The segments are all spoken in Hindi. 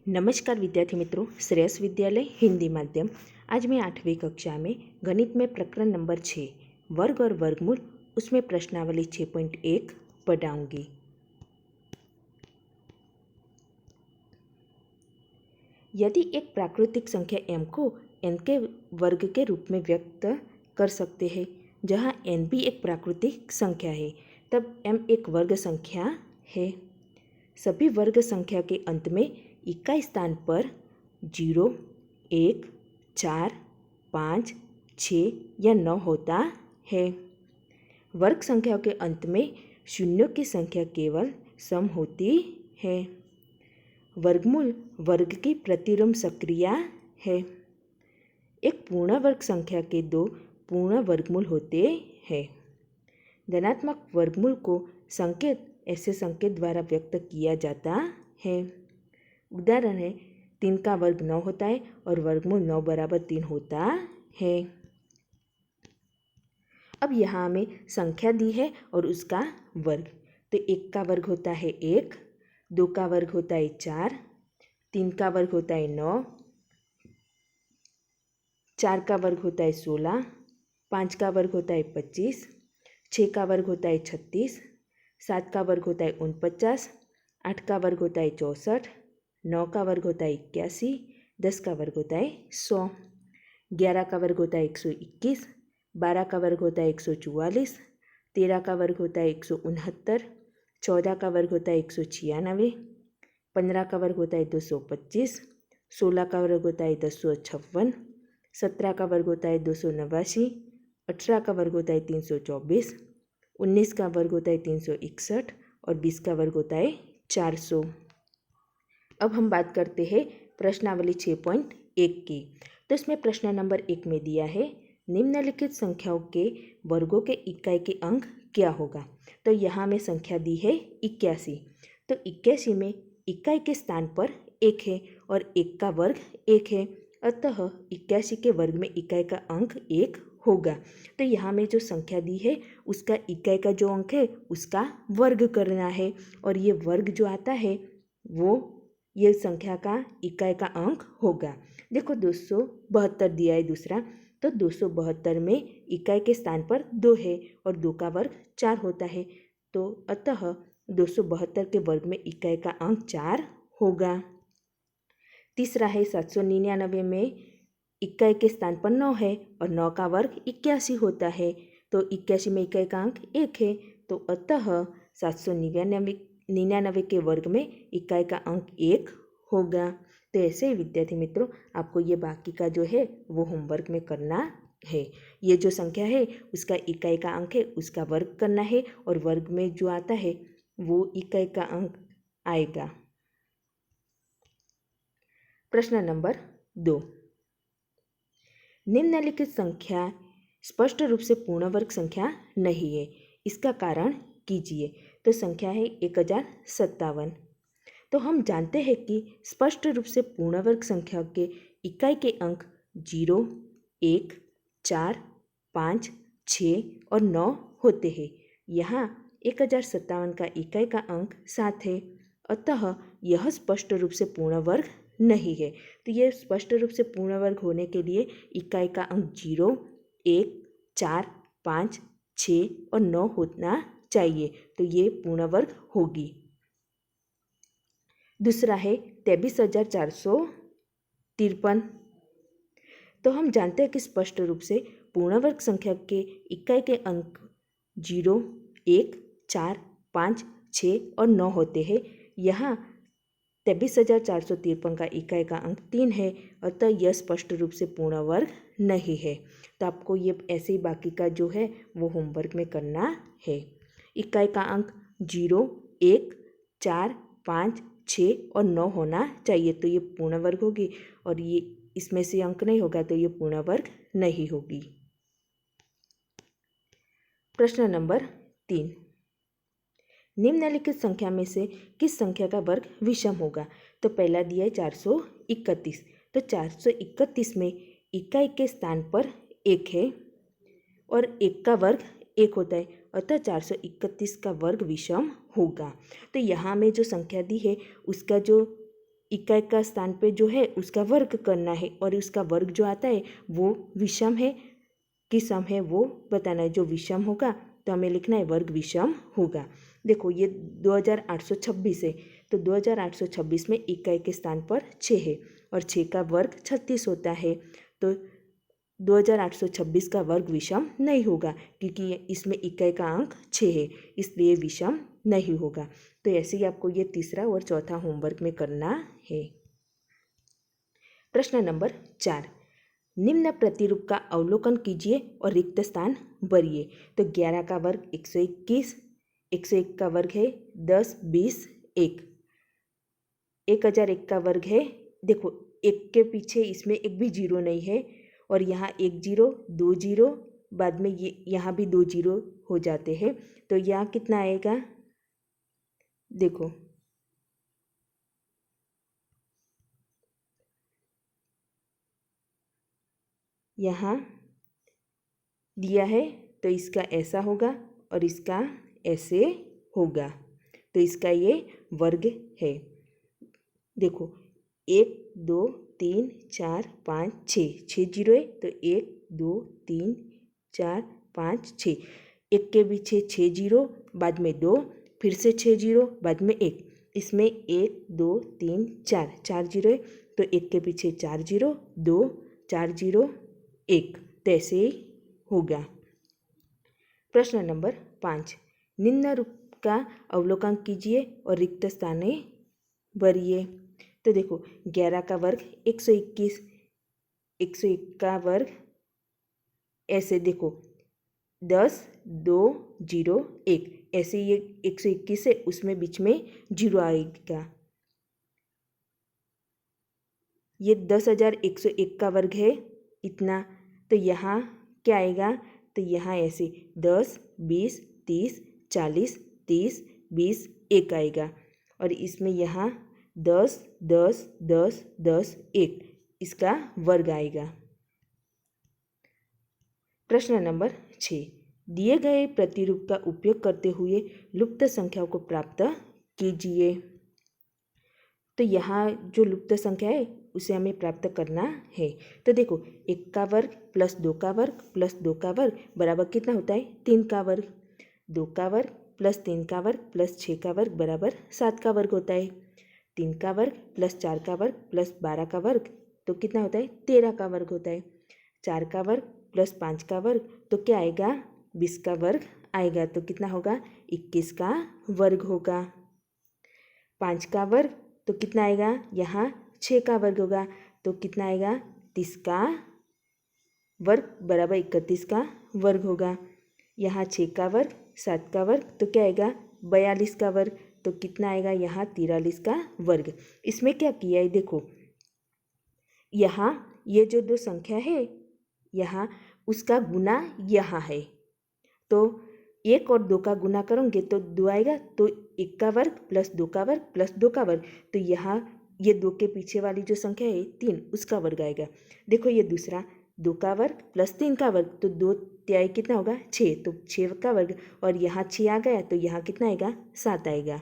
नमस्कार विद्यार्थी मित्रों, श्रेयस विद्यालय हिंदी माध्यम। आज मैं 8वीं कक्षा में गणित में प्रकरण नंबर 6 वर्ग और वर्गमूल उसमें प्रश्नावली 6.1 पढ़ाऊंगी। यदि एक प्राकृतिक संख्या m को n के वर्ग के रूप में व्यक्त कर सकते हैं, जहां n भी एक प्राकृतिक संख्या है, तब m एक वर्ग संख्या है। सभी वर्ग संख्या के अंत में इकाई स्थान पर 0, 1, 4, 5, 6 या 9 होता है। वर्ग संख्याओं के अंत में शून्यों की संख्या केवल सम होती है। वर्गमूल वर्ग की प्रतिलोम संक्रिया है। एक पूर्ण वर्ग संख्या के दो पूर्ण वर्गमूल होते हैं। धनात्मक वर्गमूल को संकेत ऐसे संकेत द्वारा व्यक्त किया जाता है। उदाहरण है 3 का वर्ग 9 होता है और वर्गमूल 9 बराबर 3 होता है। अब यहाँ हमें संख्या दी है और उसका वर्ग। तो 1 का वर्ग होता है 1, 2 का वर्ग होता है 4, 3 का वर्ग होता है 9, 4 का वर्ग होता है 16, 5 का वर्ग होता है 25, 6 का वर्ग होता है 36, 7 का वर्ग होता है 49, 8 का वर्ग होता है 64, 9 का वर्ग होता है 81, 10 का वर्ग होता है 100, 11 का वर्ग होता है 121, 12 का वर्ग होता है 144, 13 का वर्ग होता है 169, 14 का वर्ग होता है 196, 15 का वर्ग होता है 225, 16 का वर्ग होता है 256, 17 का वर्ग होता है 289, 18 का वर्ग होता है 324, 19 का वर्ग होता है 361 और 20 का वर्ग होता है 400। अब हम बात करते हैं प्रश्नावली 6.1 की। तो इसमें प्रश्न नंबर 1 में दिया है निम्नलिखित संख्याओं के वर्गों के इकाई के अंक क्या होगा। तो यहाँ में संख्या दी है 81। तो 81 में इकाई के स्थान पर 1 है और 1 का वर्ग 1 है, अतः 81 के वर्ग में इकाई का अंक 1 होगा। तो यहाँ में जो संख्या दी है उसका इकाई का जो अंक है उसका वर्ग करना है और ये वर्ग जो आता है वो ये संख्या का इकाई का अंक होगा। देखो 272 दिया है दूसरा, तो 272 में इकाई के स्थान पर 2 है और 2 का वर्ग 4 होता है, तो अतः 272 के वर्ग में इकाई का अंक 4 होगा। तीसरा है 799 में इकाई के स्थान पर 9 है और 9 का वर्ग 81 होता है, तो 81 में इकाई का अंक 1 है, तो अतः 799 के वर्ग में इकाई का अंक 1 होगा। तो ऐसे ही विद्यार्थी मित्रों आपको ये बाकी का जो है वो होमवर्क में करना है। ये जो संख्या है उसका इकाई का अंक है उसका वर्ग करना है और वर्ग में जो आता है वो इकाई का अंक आएगा। प्रश्न नंबर 2, निम्नलिखित संख्या स्पष्ट रूप से पूर्ण वर्ग संख्या नहीं है, इसका कारण कीजिए। तो संख्या है 1057। तो हम जानते हैं कि स्पष्ट रूप से पूर्ण वर्ग संख्या के इकाई के अंक 0, 1, 4, 5, 6 और 9 होते हैं। यहाँ 1057 का इकाई का अंक 7 है, अतः यह स्पष्ट रूप से पूर्ण वर्ग नहीं है। तो यह स्पष्ट रूप से पूर्ण वर्ग होने के लिए इकाई का अंक 0, 1, 4, 5, 6 और 9 होना चाहिए, तो ये पूर्ण वर्ग होगी। दूसरा है 23,453। तो हम जानते हैं कि स्पष्ट रूप से पूर्ण वर्ग संख्या के इकाई के अंक 0, 1, 4, 5, 6 और 9 होते हैं। यहाँ 23,453 का इकाई का अंक 3 है, अतः यह स्पष्ट रूप से पूर्ण वर्ग नहीं है। तो आपको ये ऐसे ही बाकी का जो है वो होमवर्क में करना है। इकाई का अंक 0, 1, 4, 5, 6 और 9 होना चाहिए, तो ये पूर्ण वर्ग होगी, और ये इसमें से अंक नहीं होगा तो ये पूर्ण वर्ग नहीं होगी। प्रश्न नंबर 3, निम्नलिखित संख्या में से किस संख्या का वर्ग विषम होगा। तो पहला दिया है 431। तो 431 में इकाई के स्थान पर 1 है और 1 का वर्ग 1 होता है, अतः 431 का वर्ग विषम होगा। तो यहाँ में जो संख्या दी है उसका जो इकाई का स्थान पे जो है उसका वर्ग करना है और उसका वर्ग जो आता है वो विषम है कि सम है वो बताना है। जो विषम होगा तो हमें लिखना है वर्ग विषम होगा। देखो ये 2826 है, तो 2826 में इकाई के स्थान पर 6 है और 6 का वर्ग 36 होता है, तो 2826 का वर्ग विषम नहीं होगा क्योंकि इसमें इकाई का अंक 6 है, इसलिए विषम नहीं होगा। तो ऐसे ही आपको ये तीसरा और चौथा होमवर्क में करना है। प्रश्न नंबर 4, निम्न प्रतिरूप का अवलोकन कीजिए और रिक्त स्थान भरिए। तो 11 का वर्ग 121, 101 का वर्ग है 10, 20, 1, 1001 का वर्ग है, देखो 1 के पीछे इसमें एक भी जीरो नहीं है और यहाँ 1 जीरो, 2 जीरो, बाद में ये यहाँ भी 2 जीरो हो जाते हैं, तो यहाँ कितना आएगा, देखो यहाँ दिया है तो इसका ऐसा होगा और इसका ऐसे होगा, तो इसका ये वर्ग है। देखो 1 2 3 4 5 6 जीरो है, तो 1 2 3 4 5 6, 1 के पीछे 6 जीरो, बाद में 2, फिर से 6 जीरो, बाद में 1, इसमें 1 2 3 4 जीरो है, तो 1 के पीछे 4 जीरो, 2 4 जीरो 1, तो ऐसे ही होगा। प्रश्न नंबर 5, निम्न रूप का अवलोकन कीजिए और रिक्त स्थानें भरिए। तो देखो 11 का वर्ग 121, 101 का वर्ग ऐसे, देखो 10 2 0 1, ऐसे ये 121 है, उसमें बीच में जीरो आएगा। ये 10,101 का वर्ग है इतना, तो यहाँ क्या आएगा, तो यहाँ ऐसे 10 20 30 40 30 20 1 आएगा और इसमें यहाँ 10 10 10 10 1, इसका वर्ग आएगा। प्रश्न नंबर 6, दिए गए प्रतिरूप का उपयोग करते हुए लुप्त संख्याओं को प्राप्त कीजिए। तो यहाँ जो लुप्त संख्या है उसे हमें प्राप्त करना है। तो देखो 1 का वर्ग प्लस 2 का वर्ग प्लस 2 का वर्ग बराबर कितना होता है, 3 का वर्ग, 2 का वर्ग प्लस 3 का वर्ग प्लस 6 का वर्ग बराबर 7 का वर्ग होता है, 3 का वर्ग प्लस 4 का वर्ग प्लस 12 का वर्ग तो कितना होता है, 13 का वर्ग होता है, 4 का वर्ग प्लस 5 का वर्ग तो क्या आएगा, 20 का वर्ग आएगा, तो कितना होगा, 21 का वर्ग होगा। 5 का वर्ग तो कितना आएगा, यहाँ 6 का वर्ग होगा, तो कितना आएगा, 30 का वर्ग बराबर 31 का वर्ग होगा। यहाँ 6 का वर्ग 7 का वर्ग तो क्या आएगा, 42 का वर्ग, तो कितना आएगा, यहाँ 43 का वर्ग। इसमें क्या किया है, देखो यहाँ ये जो दो संख्या है यहाँ उसका गुना यहाँ है, तो 1 और 2 का गुना करोगे तो 2 आएगा, तो 1 का वर्ग प्लस 2 का वर्ग प्लस 2 का वर्ग, तो यहाँ ये 2 के पीछे वाली जो संख्या है 3 उसका वर्ग आएगा। देखो ये दूसरा 2 का वर्ग प्लस 3 का वर्ग, तो 2 त्याई कितना होगा, 6, तो 6 का वर्ग और यहाँ 6 आ गया तो यहाँ कितना आएगा, 7 आएगा।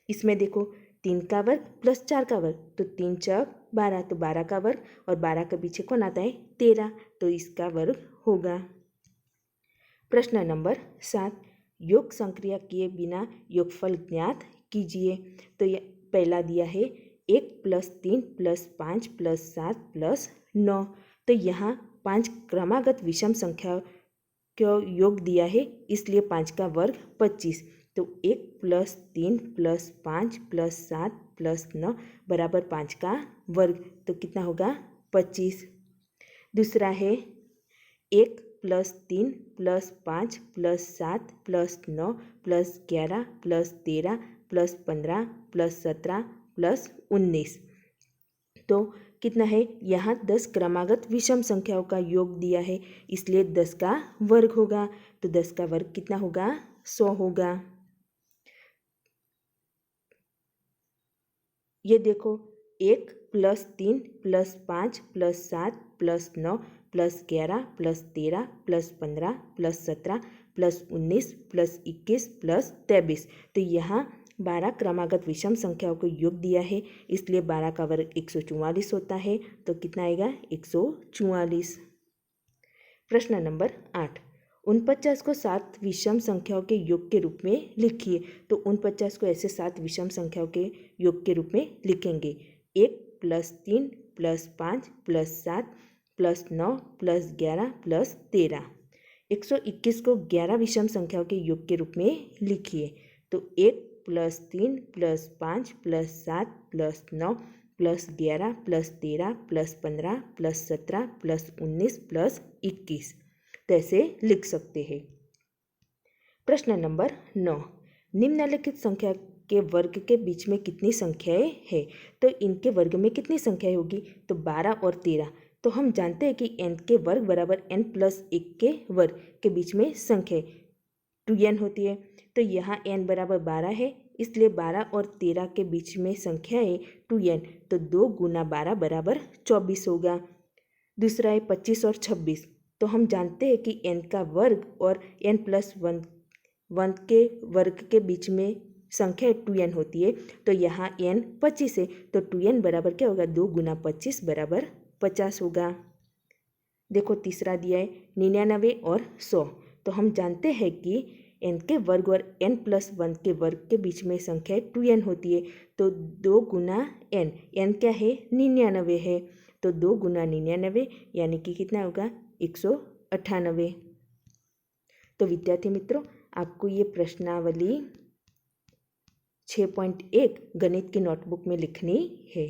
इसमें देखो 3 का वर्ग प्लस 4 का वर्ग, तो 3 चौक 12, तो 12 का वर्ग और 12 के पीछे कौन आता है, 13, तो इसका वर्ग होगा। प्रश्न नंबर 7, योग संक्रिया किए बिना योगफल ज्ञात कीजिए। तो ये पहला दिया है 1 + 3 + 5 + 7 + 9, तो यहाँ 5 क्रमागत विषम संख्या का योग दिया है, इसलिए 5 का वर्ग 25, तो 1 + 3 + 5 + 7 + 9 बराबर 5 का वर्ग, तो कितना होगा, 25। दूसरा है 1 + 3 + 5 + 7 + 9 + 11 + 13 + 15 + 17 + 19, तो कितना है, यहाँ 10 क्रमागत विषम संख्याओं का योग दिया है, इसलिए 10 का वर्ग होगा, तो 10 का वर्ग कितना होगा, 100 होगा। ये देखो 1 + 3 + 5 + 7 + 9 + 11 + 13 + 15 + 17 + 19 + 21 + 23, तो यहाँ 12 क्रमागत विषम संख्याओं को योग दिया है, इसलिए 12 का वर्ग 144 होता है। तो कितना आएगा? 144। प्रश्न नंबर 8, 49 को 7 विषम संख्याओं के योग के रूप में लिखिए। तो 49 को ऐसे 7 विषम संख्याओं के योग के रूप में लिखेंगे। 1 + 3 + 5 + 7 + 9 + 11 + 13। 121 को 11 विषम संख्याओं के योग के रूप में लिखिए। तो 1 + 3 + 5 + 7 + 9 + 11 + 13 + 15 + 17 + 19 + 21। तो ऐसे लिख सकते हैं। प्रश्न नंबर 9, निम्नलिखित संख्या के वर्ग के बीच में कितनी संख्याएं हैं? तो इनके वर्ग में कितनी संख्याएं होगी? तो 12 और 13। तो हम जानते हैं कि n के वर्ग बराबर n + 1 के वर्ग के बीच में संख्या 2n होती है। तो यहाँ n बराबर 12 है, इसलिए 12 और 13 के बीच में संख्या है 2n। तो 2 × 12 बराबर 24 होगा। दूसरा है 25 और 26। तो हम जानते हैं कि n का वर्ग और n + 1 के वर्ग के बीच में संख्या 2n होती है। तो यहाँ n 25 है, तो 2n बराबर क्या होगा? 2 × 25 बराबर 50 होगा। देखो तीसरा दिया है 99 और 100। तो हम जानते हैं कि n के वर्ग और n + 1 के वर्ग के बीच में संख्या 2n होती है। तो 2 × n क्या है? 99 है। तो 2 × 99 यानी कि कितना होगा? 198। तो विद्यार्थी मित्रों, आपको ये प्रश्नावली 6.1 गणित की नोटबुक में लिखनी है।